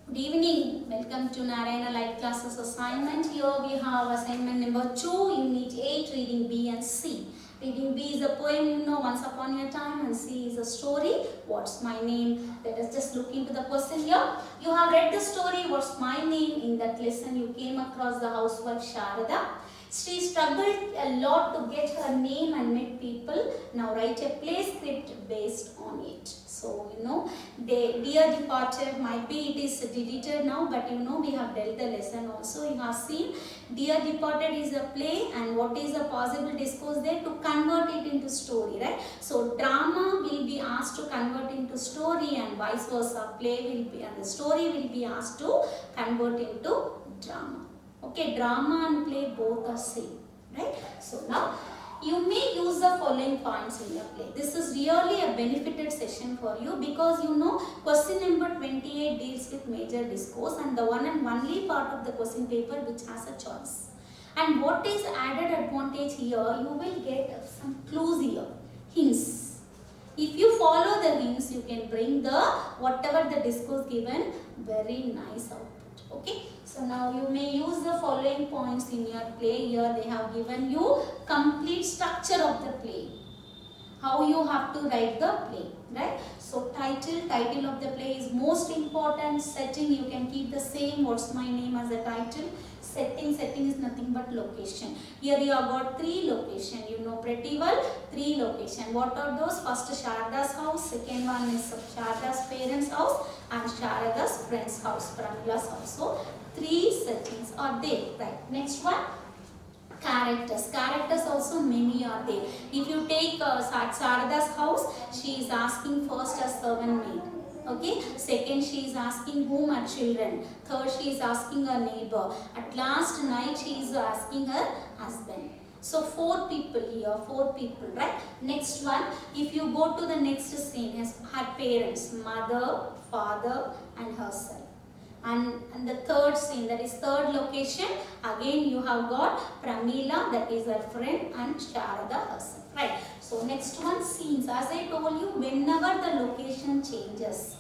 Good evening. Welcome to Narayana Light Classes assignment. Here we have assignment number 2, Unit 8, Reading B and C. Reading B is a poem you know, Once Upon a Time, and C is a story, What's My Name? Let us just look into the question here. You have read the story, What's My Name? In that lesson you came across the housewife Sharada. She struggled a lot to get her name and met people. Now write a play script based on it. So, Dear Departed, might be it is deleted now, but we have dealt the lesson also. You have seen Dear Departed is a play, and what is the possible discourse there? To convert it into story, right? So, drama will be asked to convert into story, and vice versa. Play will be, and the story will be asked to convert into drama. Okay, drama and play both are same, right? So now you may use the following points in your play. This is really a benefited session for you because question number 28 deals with major discourse and the one and only part of the question paper which has a choice. And what is added advantage here, you will get some clues here, hints. If you follow the hints, you can bring the whatever the discourse given very nice output. Okay, so now you may use the following points in your play. Here they have given you complete structure of the play, how you have to write the play, right? So title of the play is most important. Setting, you can keep the same, What's My Name as a title. Setting is nothing but location. Here you have got 3 location, pretty well, 3 location. What are those? First Sharada's house, second one is Sharada's parents' house, and Sharada's friend's house, Pramila's house. So 3 settings are there, right? Next one, characters also many are there. If you take Sharada's house, she is asking first a servant maid. Okay, second she is asking whom are children, third she is asking her neighbor, at last night she is asking her husband. So 4 people here, 4 people, right? Next one, if you go to the next scene, has her parents, mother, father and herself. And the third scene, that is third location, again you have got Pramila, that is her friend, and Sharada herself, right? So next one, scenes. As I told you, whenever the location changes,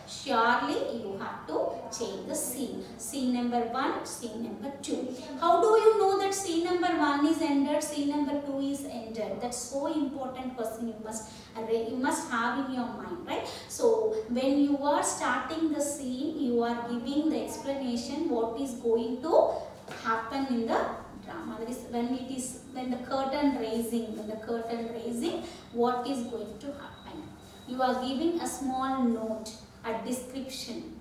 surely you have to change the scene. Scene number 1, scene number 2. How do you know that scene number 1 is ended, scene number 2 is ended? That's so important question you must have in your mind, right? So when you are starting the scene, you are giving the explanation what is going to happen in the drama. That is when the curtain raising, what is going to happen. You are giving a small note, a description,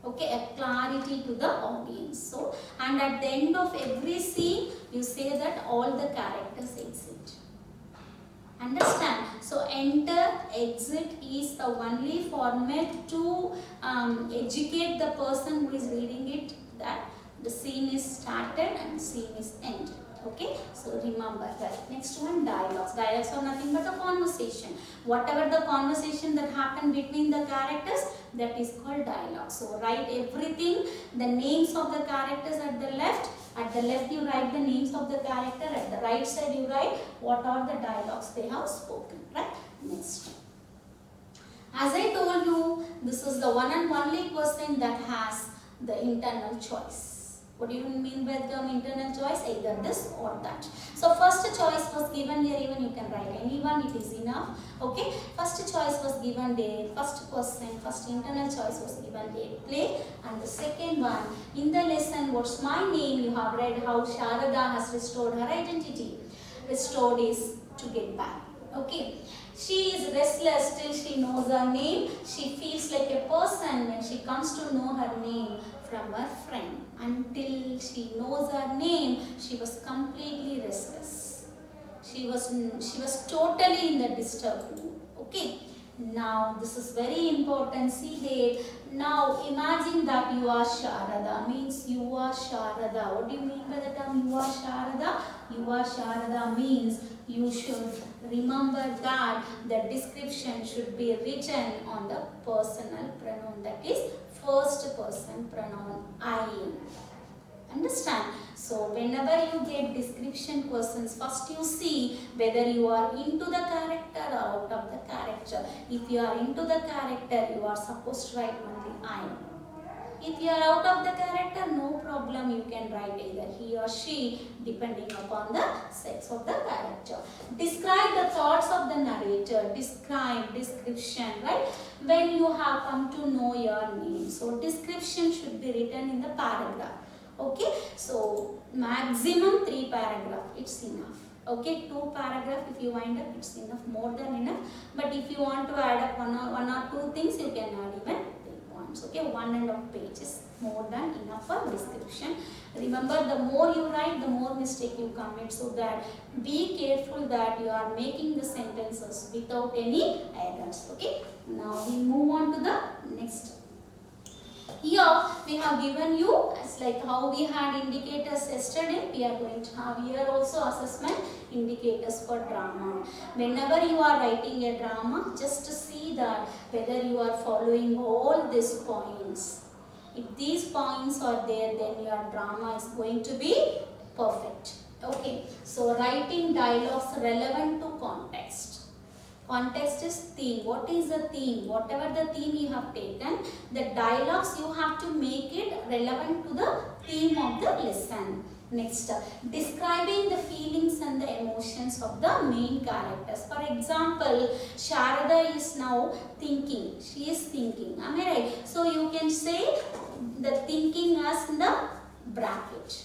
okay, a clarity to the audience. So, and at the end of every scene, you say that all the characters exit. Understand? So, enter, exit is the only format to educate the person who is reading it that the scene is started and scene is ended. Okay, so remember that. Next one, dialogues. Dialogues are nothing but a conversation. Whatever the conversation that happened between the characters, that is called dialogue. So write everything, the names of the characters at the left. At the left you write the names of the character. At the right side you write what are the dialogues they have spoken. Right? Next. As I told you, this is the one and only question that has the internal choice. What do you mean by the term internal choice? Either this or that. So first choice was given here, even you can write anyone, it is enough. Okay, first choice was given there, first question, first internal choice was given there, play. And the second one, in the lesson, What's My Name, you have read how Sharada has restored her identity. Restored is to get back. Okay. She is restless till she knows her name. She feels like a person when she comes to know her name from her friend. Until she knows her name, she was completely restless. She was totally in the disturbed mood. Okay. Now this is very important. See there. Now imagine that you are Sharada. Means you are Sharada. What do you mean by the term you are Sharada? You are Sharada means you should remember that the description should be written on the personal pronoun, that is first person pronoun I. Understand? So whenever you get description questions, first you see whether you are into the character or out of the character. If you are into the character, you are supposed to write only I. If you are out of the character, no problem, you can write either he or she depending upon the sex of the character. Describe the thoughts of the narrator. Describe, description, right? When you have come to know your name. So description should be written in the paragraph. Okay, so maximum 3 paragraph, it's enough. Okay, 2 paragraph if you wind up, it's enough, more than enough. But if you want to add up one or two things, you can add even 3 points. Okay, 1.5 pages, more than enough for description. Remember, the more you write, the more mistake you commit. So that be careful that you are making the sentences without any errors. Okay, now we move on to the next. Here we have given you as like how we had indicators yesterday, we are going to have here also assessment indicators for drama. Whenever you are writing a drama, just to see that whether you are following all these points. If these points are there, then your drama is going to be perfect. Okay, so writing dialogues relevant to context. Context is theme. What is the theme? Whatever the theme you have taken, the dialogues you have to make it relevant to the theme of the lesson. Next, describing the feelings and the emotions of the main characters. For example, Sharada is now thinking. She is thinking. Am I right? So you can say the thinking as in the bracket.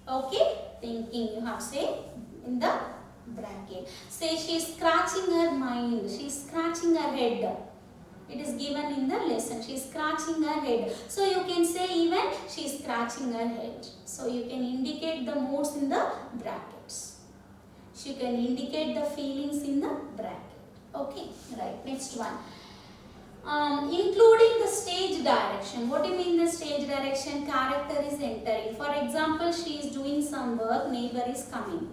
Okay? Thinking you have to say in the bracket. Say she is scratching her mind. She is scratching her head. It is given in the lesson. She is scratching her head. So you can say even she is scratching her head. So you can indicate the moods in the brackets. You can indicate the feelings in the bracket. Okay, right. Next one. Including the stage direction. What do you mean the stage direction? Character is entering. For example, she is doing some work. Neighbor is coming.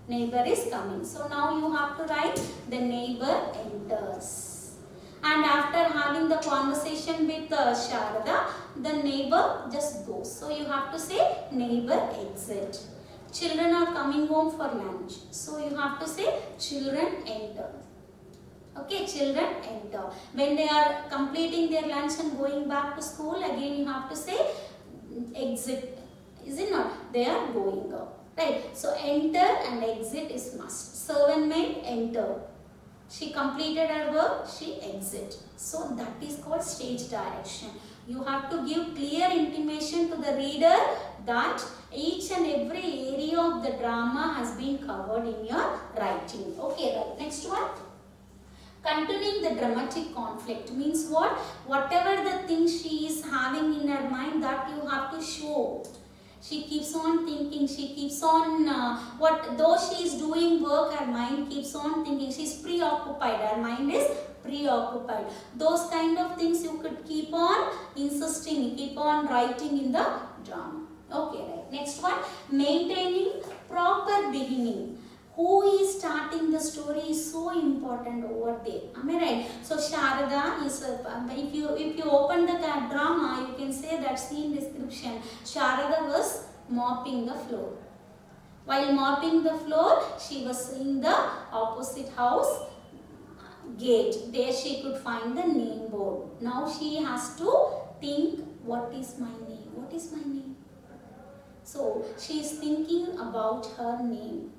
Neighbor is coming. So now you have to write the neighbor enters. And after having the conversation with Sharada, the neighbor just goes. So you have to say neighbor exit. Children are coming home for lunch. So you have to say children enter. Okay, children enter. When they are completing their lunch and going back to school, again you have to say exit. Is it not? They are going out. Right. So enter and exit is must. Servant maid enter. She completed her work, she exit. So that is called stage direction. You have to give clear intimation to the reader that each and every area of the drama has been covered in your writing. Okay, right. Next one. Continuing the dramatic conflict means what? Whatever the thing she is having in her mind, that you have to show. She keeps on thinking, she keeps on, though she is doing work, her mind keeps on thinking. She is preoccupied, her mind is preoccupied. Those kind of things you could keep on insisting, keep on writing in the drama. Okay, right. Next one, maintaining proper beginning. Who is starting the story is so important over there. Am I right? So Sharada is, if you open the drama, you can say that scene description. Sharada was mopping the floor. While mopping the floor, she was seeing the opposite house gate. There she could find the name board. Now she has to think, what is my name? What is my name? So she is thinking about her name.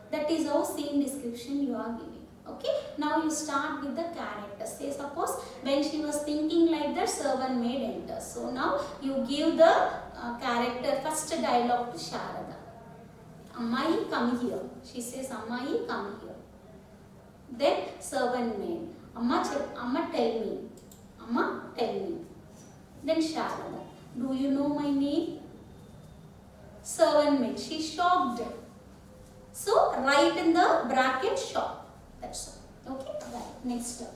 That is how scene description you are giving. Okay. Now you start with the character. Say suppose when she was thinking like that, servant maid enters. So now you give the character first dialogue to Sharada. Ammai, come here. She says, Ammai, come here. Then servant maid. Amma tell me. Amma tell me. Then Sharada. Do you know my name? Servant maid. She shocked. So write in the bracket shock. That's all. Okay. Right. Next up.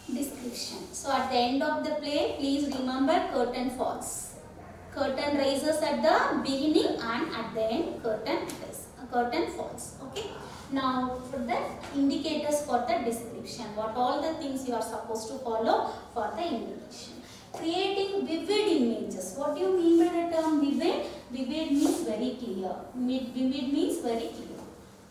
Description. So at the end of the play, please remember curtain falls. Curtain rises at the beginning and at the end curtain falls. Okay. Now for the indicators for the description. What all the things you are supposed to follow for the indication. creating vivid images. What do you mean by the term vivid? Vivid means very clear. Vivid means very clear.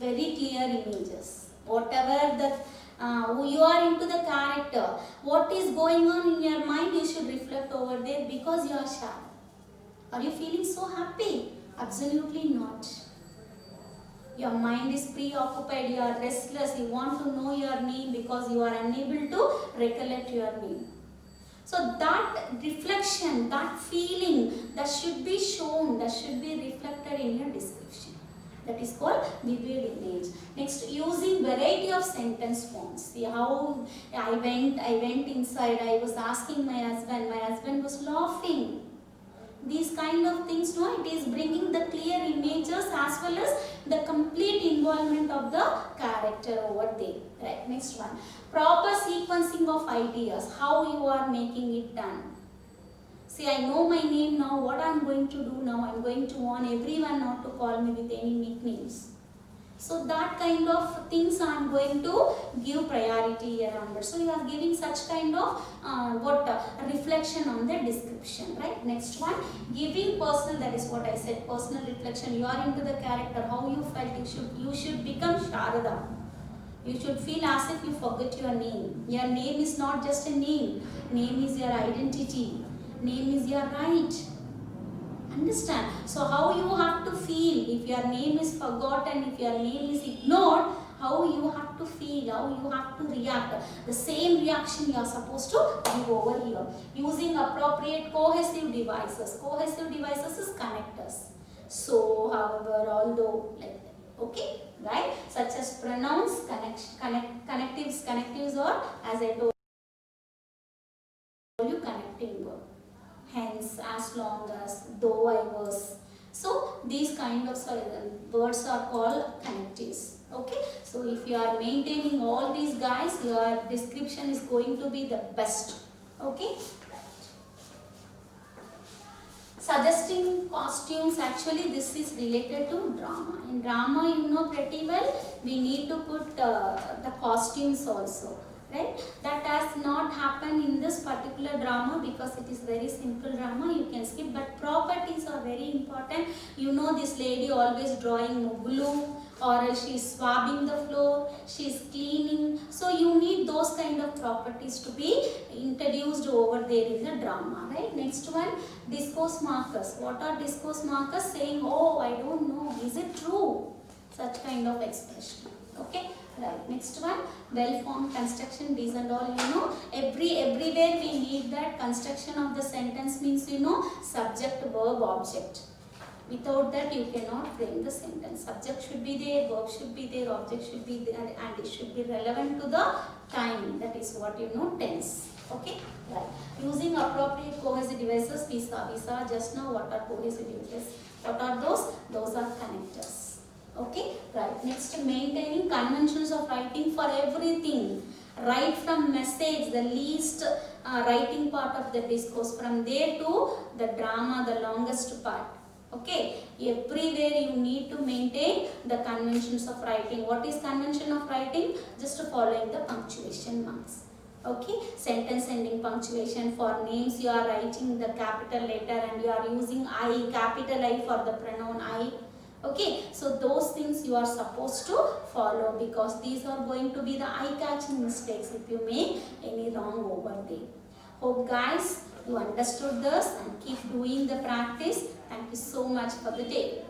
Very clear images. Whatever the you are into the character, what is going on in your mind, you should reflect over there because you are shy. Are you feeling so happy? Absolutely not. Your mind is preoccupied, you are restless, you want to know your name because you are unable to recollect your name. So that reflection, that feeling, that should be shown, that should be reflected in your description. That is called vivid image. Next, using variety of sentence forms. See how I went inside, I was asking my husband was laughing. These kind of things, no, it is bringing the clear images as well as the complete involvement of the character over there. Right, next one. Proper sequencing of ideas, how you are making it done. See, I know my name now, what I am going to do now, I am going to warn everyone not to call me with any nicknames. So that kind of things I am going to give priority around it. So you are giving such kind of reflection on the description, right? Next one, giving personal, that is what I said, personal reflection. You are into the character, how you felt, you should become Sharada. You should feel as if you forget your name. Your name is not just a name. Name is your identity. Name is your right. Understand? So how you have to feel if your name is forgotten, if your name is ignored, how you have to feel, how you have to react. The same reaction you are supposed to give over here. Using appropriate cohesive devices. Cohesive devices is connectors. So, however, although, like that. Okay? Right? Such as pronouns, connectives. Connectives are, as I told you, connecting verb. Hence, as long as, though I was. So, these kind of words are called connectives. Okay. So, if you are maintaining all these guys, your description is going to be the best. Okay. Suggesting costumes, actually this is related to drama. In drama, you know pretty well, we need to put the costumes also. Right? That has not happened in this particular drama because it is very simple drama, you can skip, but properties are very important. You know this lady always drawing mugulu, or she is swabbing the floor, she is cleaning. So you need those kind of properties to be introduced over there in the drama. Right? Next one, discourse markers. What are discourse markers? Saying, oh, I don't know, is it true? Such kind of expression. Okay. Right. Next one, well-formed construction, these and all, you know, everywhere we need that. Construction of the sentence means, you know, subject, verb, object. Without that, you cannot frame the sentence. Subject should be there, verb should be there, object should be there, and it should be relevant to the time. That is what you know, tense. Okay. Right. Using appropriate cohesive devices, we saw just now what are cohesive devices. What are those? Those are connectors. Okay, right. Next, maintaining conventions of writing for everything. Right from message, the least writing part of the discourse, from there to the drama, the longest part. Okay, everywhere you need to maintain the conventions of writing. What is convention of writing? Just following the punctuation marks. Okay, sentence ending punctuation. For names, you are writing the capital letter and you are using I, capital I for the pronoun I. Okay, so those things you are supposed to follow because these are going to be the eye-catching mistakes if you make any wrong over there. Hope guys you understood this and keep doing the practice. Thank you so much for the day.